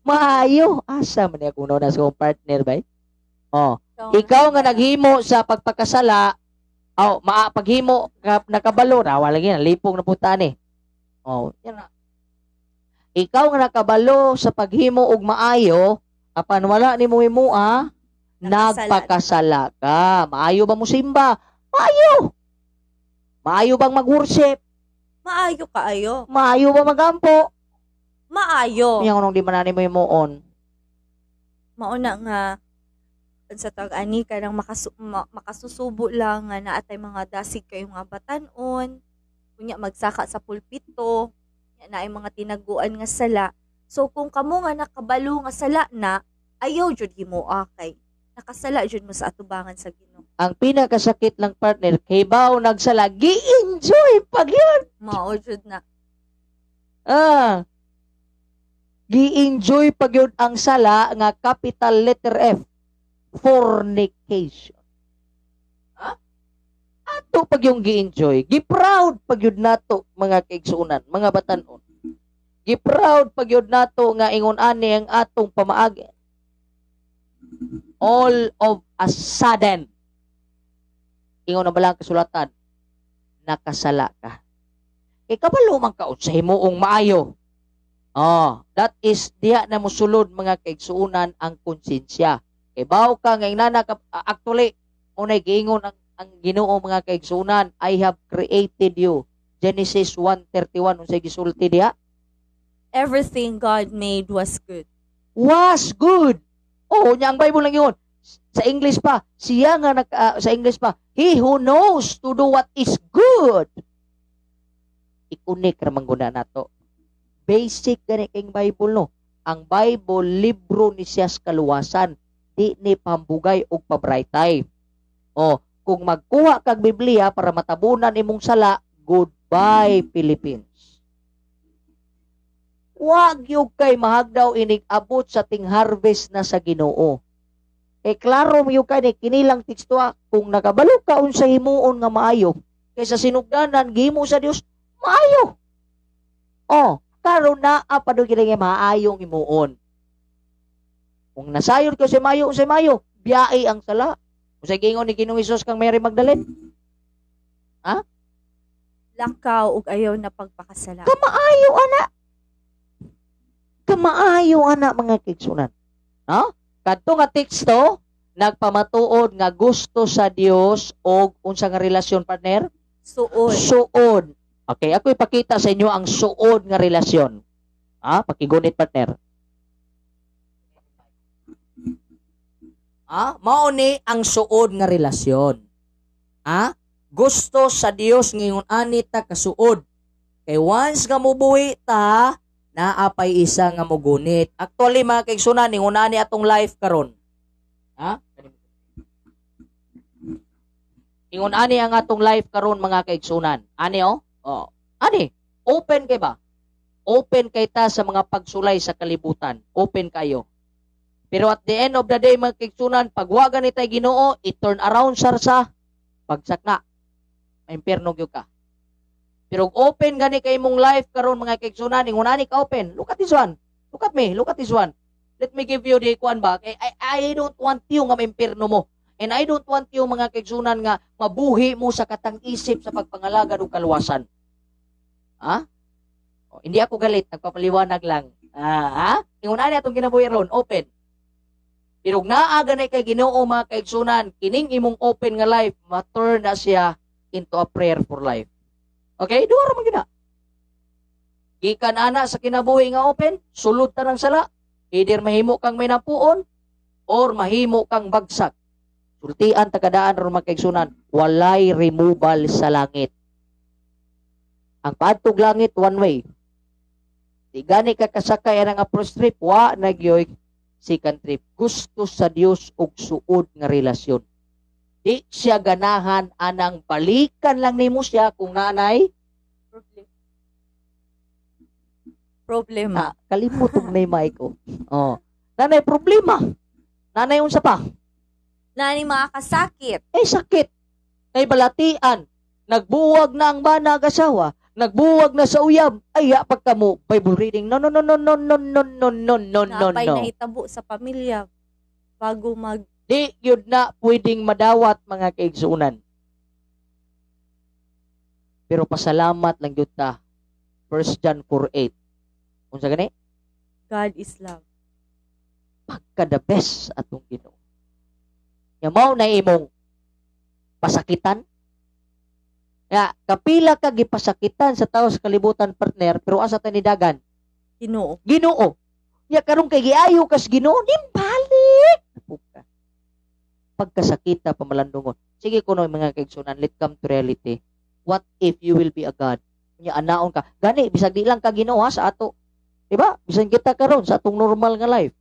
Maayo. Asa man niya kuno na sa partner bay? Ikaw nga naghimo sa pagpakasala, paghimo nakabalo na wala gyud lipong na puta ni. Yan na. Ikaw nga nakabalo sa paghimo og maayo, apan wala nimo himuha, nagpakasala ka. Maayo ba mo simba? Maayo. Maayo bang mag-worship? Maayo kaayo. Maayo ba magampo? Maayo. Yang nung di man nimo himuon. Mauna nga sa tag-ani ka nang makasusubo lang nga naatay mga dasig kayo nga batanon, kunya magsaka sa pulpito, na ay mga tinaguan nga sala, So kung kamo nga nakabalo nga sala na, ayaw jud himoa kay nakasala jud mo sa atubangan sa Ginoo. Ang pinakasakit lang partner, kay bao nagsala, gi-enjoy pag yun. Mao jud na. Ah, gi-enjoy pag yun ang sala nga capital letter F, fornication. Ha? Ato pag yung gi-enjoy, gi-proud pag yun nato mga kaigsunan, mga batanon. Gi-proud pag yun nato nga ingon ani ang atong pamaagi. All of a sudden, ingon na balang kasulatan, nakasala ka. Kabalo man ka sa himuong maayo. Oh, that is diha na mosulod mga kaigsuunan ang konsensya. Bawo ka nga inana ka actually unay giingon ang Ginoo mga kaigsuunan, I have created you. Genesis 1:31 unsay gisulti diha? Everything God made was good. Was good. Oh, nya ang Bible lang yun. Sa English pa, siya nga sa English pa, he who knows to do what is good. Ikunik ramang guna nato. Basic gani king Bible no. Ang Bible libro ni siyas kaluwasan, di ni pambugay og pabraytay. Oh, kung magkuha kag Biblia para matabunan imong sala, goodbye Philippines. Wag yung kay mahagdaw inig abot sa ting harvest na sa Ginoo. Klaro mo yung kay kinilang teksto kung nakabalo ka unsa himuon nga maayo kaysa sinugdanan gihimo sa Dios maayo. Oh, karon na apado gid nga maayong himuon. Kung nasayod ko sa mayo unsay mayo, biyae ang sala. Unsay gingon ni Ginoong Hesus kang Mary Magdalene? Ha? Lakaw ug ayaw na pagpakasala. Kamaayo ana. Kamaayo ana mga kaigsunan. No? Kadto nga teksto nagpamatuod nga gusto sa Dios og unsa nga relasyon partner? Suod. Suod. Okay, ako ipakita sa inyo ang suod nga relasyon. Ha? Pakigunit partner. Mao ni ang suod nga relasyon. Gusto sa Dios ngingon ani ta kasuod. Kay once nga mubuhi ta, naapay isa nga mugunit. Actually mga kaigsunan, ningon ani atong life karon. Ingon ani ang atong life karon mga kaigsunan. Ani ani, open kay ba? Open kay ta sa mga pagsulay sa kalibutan. Open kayo. Pero at the end of the day mga kaigsunan, pagwagan ni tay Ginoo, i-turn around sa pagsakna. Impierno gyud ka. Pero open gani kay imong life karon mga kaigsunan, ingon ani ka open. Look at this one. Look at me. Look at this one. Let me give you the kuan ba. I don't want you nga maimpierno mo. And I don't want you mga kaigsunan nga mabuhi mo sa katang isip sa pagpangalaga og kaluwasan. Hindi ako galit, nagpapaliwanag lang. Ingon ani atong kinabuhi ron, open. Pero naaga na kay Ginoo mga kaigsunan, kining imong open nga life, ma-turn na siya into a prayer for life. Okay? Duha ra man gina. Gikan ana sa kinabuhi nga open, sulod ta ng sala. Either mahimo kang may napuon or mahimo kang bagsak. Sultian tagadaan ron mga kaigsunan, walay removal sa langit. Ang paadtog langit one way. Di gani ka kasakay nga first trip, wa nagyoy second trip. Gusto sa Dios og suod nga relasyon. Di siya ganahan anang balikan lang nimo siya kung nanay problema. Kalimot og nay mic ko. Nanay problema. Nanay unsa pa? Nani makakasakit. Sakit. Nay balatian. Nagbuwag na ang banag asawa. Nagbuwag na sa uyab. Pagka mo Bible reading. No. Napay nahitabo sa pamilya bago Di yun na pwedeng madawat mga kaigsunan. Pero pasalamat lang yun ta. 1 John 4:8. Unsa gani? God is love. Pagka the best atong Ginoo. Mao na imong pasakitan. Kapila ka gipasakitan sa tao sa kalibutan partner, pero asa ta nidagan? Ginoo. Karon kay giayo kas Ginoo, balik. Pagkasakita pamalandungon. Sige kuno mga kaigsunan, let's come to reality. What if you will be a God? Anaon ka. Gani bisag di lang ka Ginoo sa ato. Diba? Bisan kita karon sa atong normal nga life.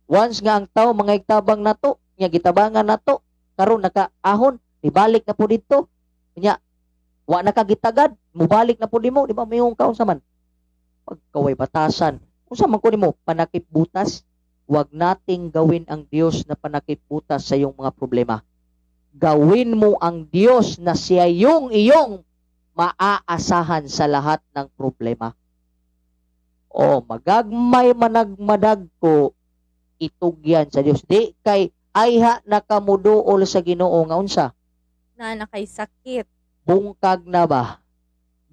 Once nga ang tao mga igtabang nato, nya gitabangan nato, karon nakaahon, ibalik na po dito. Nya wa na kagitagad, mubalik na po nimo, di ba? Mayong kaon sa man. Pagkaway batasan. Unsa man ko nimo panakip butas, wag nating gawin ang Dios na panakip butas sa iyong mga problema. Gawin mo ang Diyos na siya yung iyong maaasahan sa lahat ng problema. O magagmay managmadag ko, itugyan sa Diyos. Di kay ayha nakamuduol sa Ginoo nga unsa? Na nakay sakit. Bungkag na ba?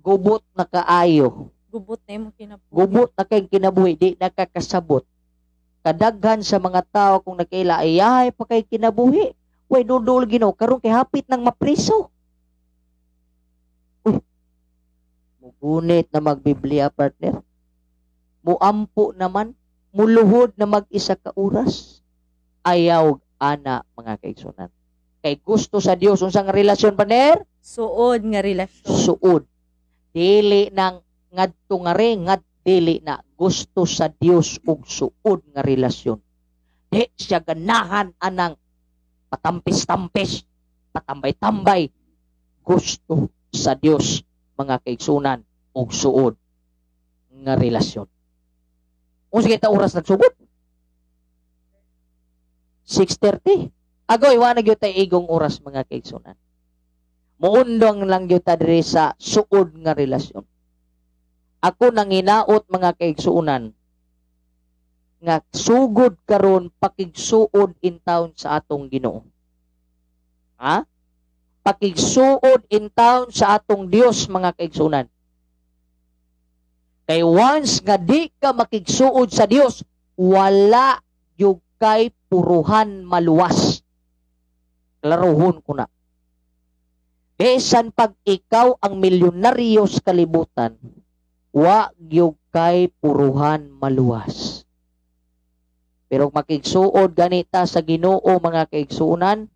Gubot na kaayo. Gubot na yung kinabuhi. Gubot na kay kinabuhi, di nakakasabot. Kadaghan sa mga tao kung nakaila ay pa kay kinabuhi. Way dudol Ginoo karon kay hapit nang mapriso. Mugunit na magbiblia partner. Muampo naman, muluhod na mag-isa ka oras. Ayaw ana mga kaigsunan. Kay gusto sa Dios unsang relasyon partner? Suod nga relasyon. Suod. Dili nang ngadto nga ngad dili na gusto sa Dios og suod nga relasyon. Di siya ganahan anang patampis-tampis, patambay-tambay. Gusto sa Dios mga kaigsunan og suod nga relasyon. Unsa kita oras nagsugod? 6:30. Agoy wa na gyud tay igong oras mga kaigsunan. Muundong lang gyud ta diri sa suod nga relasyon. Ako nang hinaot mga kaigsunan nga sugod karon pakigsuod in town sa atong Ginoo. Ha? Pakigsuod in town sa atong Dios mga kaigsunan. Kay once nga di ka makigsuod sa Dios, wala yung kay puruhan maluwas. Klaruhon ko na. Besan pag ikaw ang milyonaryo sa kalibutan, wa yung kay puruhan maluwas. Pero makigsuod ganita sa Ginoo mga kaigsuunan,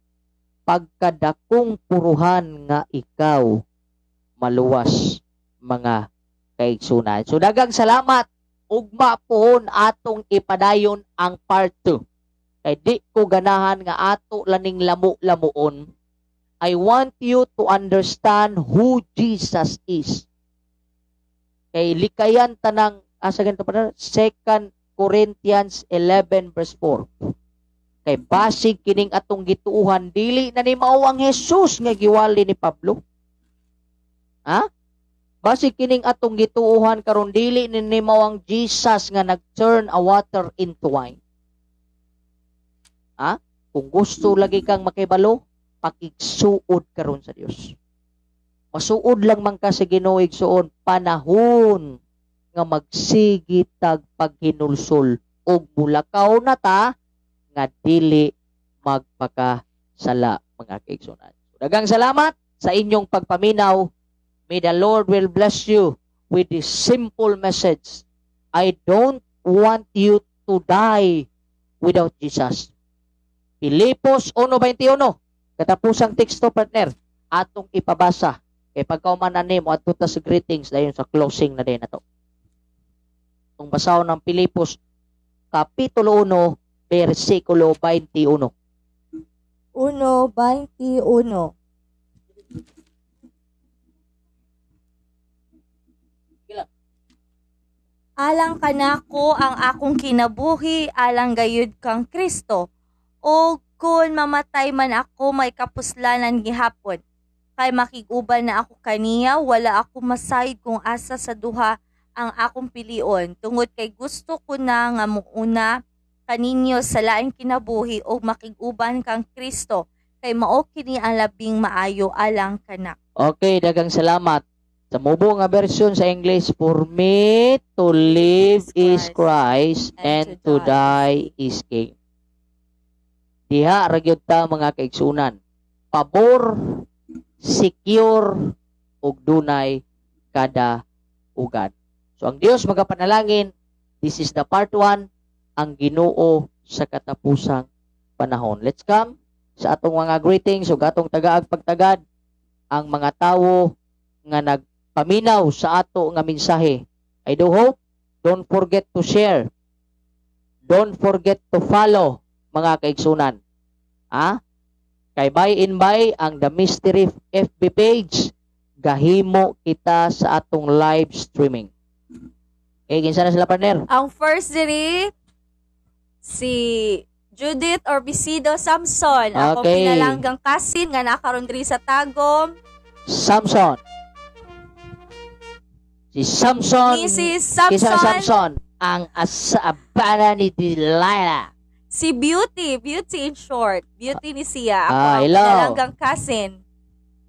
pagkadakong puruhan nga ikaw maluwas mga kaigsunan. So dagang salamat, ugma pohon atong ipadayon ang part 2. Kay di ko ganahan nga ato laning lamu-lamuon. I want you to understand who Jesus is. Kay likayan tanang asa ganito pa 2 Corinthians 11 verse 4. Kay basig kining atong gituuhan dili na ni mao ang Jesus nga giwali ni Pablo. Ha? Basig kining atong gituuhan karon dili ni mao ang Jesus nga nag-turn a water into wine. Ha? Kung gusto lagi kang makibalo, pakigsuod karon sa Dios. Masuod lang man ka sa Ginoo igsuon panahon nga magsigitag paghinulsol og bulakaw na ta nga dili magpakasala mga kaigsunan. Daghang salamat sa inyong pagpaminaw. May the Lord will bless you with this simple message. I don't want you to die without Jesus. Filipos 1:21. Katapusang teksto partner atong ipabasa. Kay pagkaumanan nimo adto ta sa greetings dayon sa closing na din nato. Itong basahon ng Filipos kapitulo 1 versikulo 21. 1:21. Alang kanako ang akong kinabuhi, alang gayud kang Kristo. O kung mamatay man ako, may kapuslanan gihapon. Kay makiguban na ako kaniya, wala ako masayod kung asa sa duha ang akong pilion. Tungod kay gusto ko na nga muuna kaninyo sa laing kinabuhi o makiguban kang Kristo. Kay mao kini ang labing maayo alang kanak. Okay, daghang salamat. Sa mubo nga version sa English, for me to live is Christ and to die is gain. Diha ra gyud ta mga kaigsunan. Pabor, secure ug dunay kada ugad. So ang Dios magapanalangin, this is the part 1, ang Ginoo sa katapusang panahon. Let's come sa atong mga greetings ug atong tagaag pagtagad ang mga tawo nga nagpaminaw sa ato nga mensahe. I do hope Don't forget to share. Don't forget to follow, mga kaigsunan. Kay by and by ang The Mystery FB page, gahimo kita sa atong live streaming. Okay, kinsa na sila, partner? Ang first diri, si Judith Orbisido Samson. Ako Okay. pinalanggang kasin nga nakaroon diri sa Tagum. Samson. Si Samson. Mrs. Kinsa Samson. Samson? Ang asaabana ni Delilah. Si Beauty. Beauty in short. Beauty ni siya. Ako ang hello. pinalanggang kasin.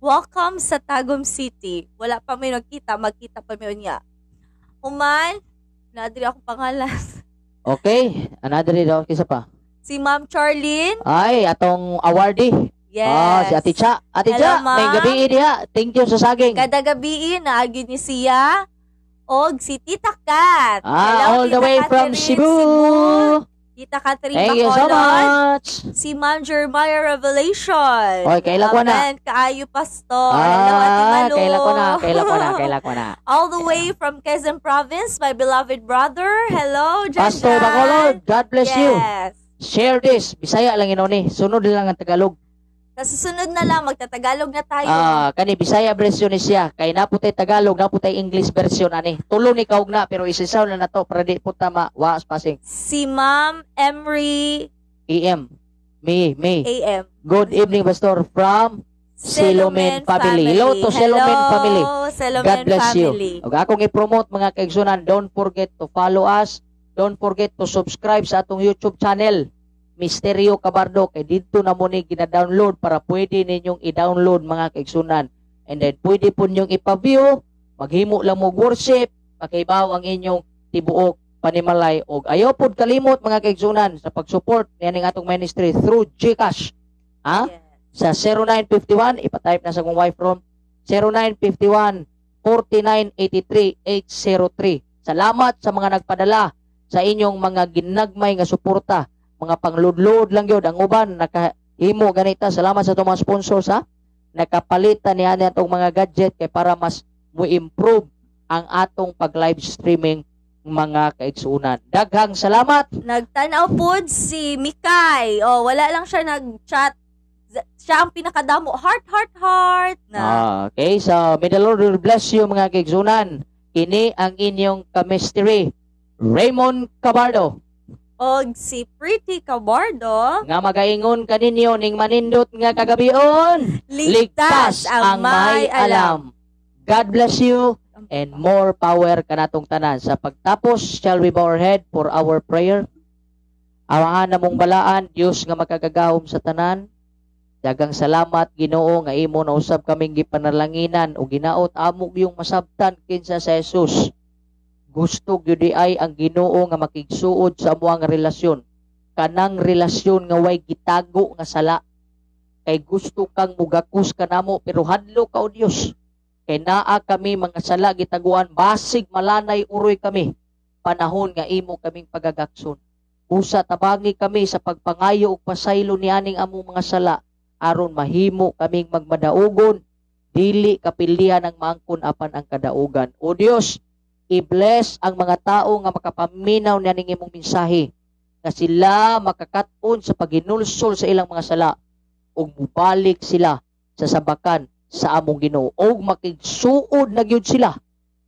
Welcome sa Tagum City. Wala pa may nagkita. Magkita pa may niya. Human, nadiri akong pangalan. Okay. Another daw. Kisa pa? Si Ma'am Charlene. Ay, atong awardee. Yes. Si Ate Cha. Ate Hello, Cha, may ma'am. gabi niya. Thank you sa saging. Kada gabi naagid ni siya. Og si Tita Kat. All the Tita way from Catherine Cebu. Tita Catherine Thank you so Bacolod. much. Si Ma'am Jeremiah Revelation. Oy, kailan ko na? Amen. Kaayo Pastor. Hello, Ate Malu. Kailan ko na. All the way from Quezon Province, my beloved brother. Hello, Jan Pastor Jan. Bacolod, God bless you. Yes. Share this. Bisaya lang ni. Sunod lang ang Tagalog. Sa susunod na lang, magtatagalog na tayo. Kani Bisaya version ni siya. Kay naputay Tagalog, naputay English version ani. Tulo ni kaog na pero isisaw na nato para di po tama was passing. Si Ma'am Emery EM. Me. AM. Good evening, Pastor, from Silomen family. Hello to Silomen family. Silomen God bless family. you. Ug akong i-promote mga kaigsunan, don't forget to follow us. Don't forget to subscribe sa atong YouTube channel, Misteryo Cabardo. Kay dito na mo ni gina-download para pwede ninyong i-download mga kaigsunan. And then pwede po ninyong ipa-view, maghimo lang mo worship, makibaw ang inyong tibuok panimalay. Og ayaw pod kalimot mga kaigsunan sa pag-support niyaning atong ministry through GCash. Yes. Sa 0951, ipatype na sa kong wife from 0951 4983 803. Salamat sa mga nagpadala sa inyong mga ginagmay nga suporta, mga pangludlod lang yun. Ang uban nakahimo ganita. Salamat sa itong mga sponsor sa nakapalitan niya itong mga gadget kay para mas mu-improve ang atong pag-live streaming mga kaigsunan. Daghang salamat. Nagtanaw pod si Mikay. Wala lang siya nag-chat. Siya ang pinakadamo. Heart. Okay, so may the Lord will bless you mga kaigsunan. Kini ang inyong chemistry. Raymond Cabardo. Og si Pretty Cabardo. Nga magaingon kaninyo ning manindot nga kagabion. Ligtas ang may alam. God bless you and more power kanatong tanan. Sa pagtapos, shall we bow our head for our prayer? Awahan na mong balaan, Diyos nga makagagahom sa tanan. Dagang salamat Ginoo nga imo na usab kaming gipanalanginan o ginaot amog yung masabtan kinsa sa Jesus. Gusto gyud ay ang Ginoo nga makigsuod sa amuang relasyon. Kanang relasyon nga way gitago nga sala. Kay gusto kang mugakus kanamo pero hadlo ka o Dios. Kay naa kami mga sala gitaguan basig malanay uroy kami. Panahon nga imo kaming pagagakson. Usa tabangi kami sa pagpangayo ug pasaylo nianing among mga sala aron mahimo kaming magmadaugon dili kapilian ang maangkon apan ang kadaugan. O Dios, i-bless ang mga tao nga makapaminaw nianing imong mensahe nga sila makakaton sa paghinulsol sa ilang mga sala ug mubalik sila sa sabakan sa among Ginoo ug makigsuod na gyud sila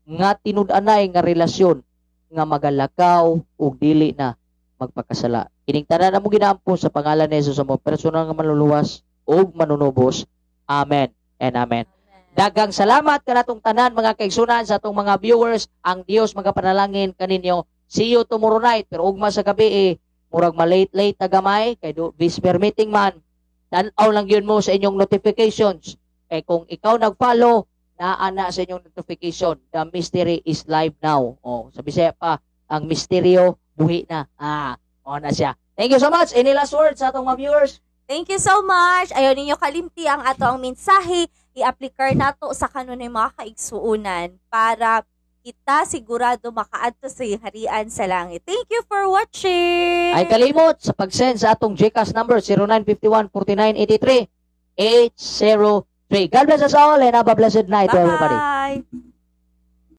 nga tinud-anay nga relasyon nga magalakaw ug dili na magpakasala. Kining tanan among ginaampo sa pangalan ni Jesus amo personal nga manluluwas ug manunubos. Amen and amen. Daghang salamat kanatong tanan mga kaigsunan sa atong mga viewers. Ang Dios magapanalangin kaninyo. See you tomorrow night. Pero ugma sa gabi murag malate-late na gamay kay whisper meeting man. Tan-aw lang yun mo sa inyong notifications. Kay kung ikaw nag-follow, naana sa inyong notification. The mystery is live now. Sa Bisaya pa, ang misteryo buhi na. Na siya. Thank you so much. Any last words sa atong mga viewers? Thank you so much. Ayaw ninyo kalimti ang ato ang mensahe. I-applikar nato sa kanon ng mga kaigsuunan para kita sigurado makaadto sa harian sa langit. Thank you for watching. Ay kalimot sa pag-send sa atong GCash number 0951-4983-803. God bless us all and have a blessed night to everybody. Bye-bye.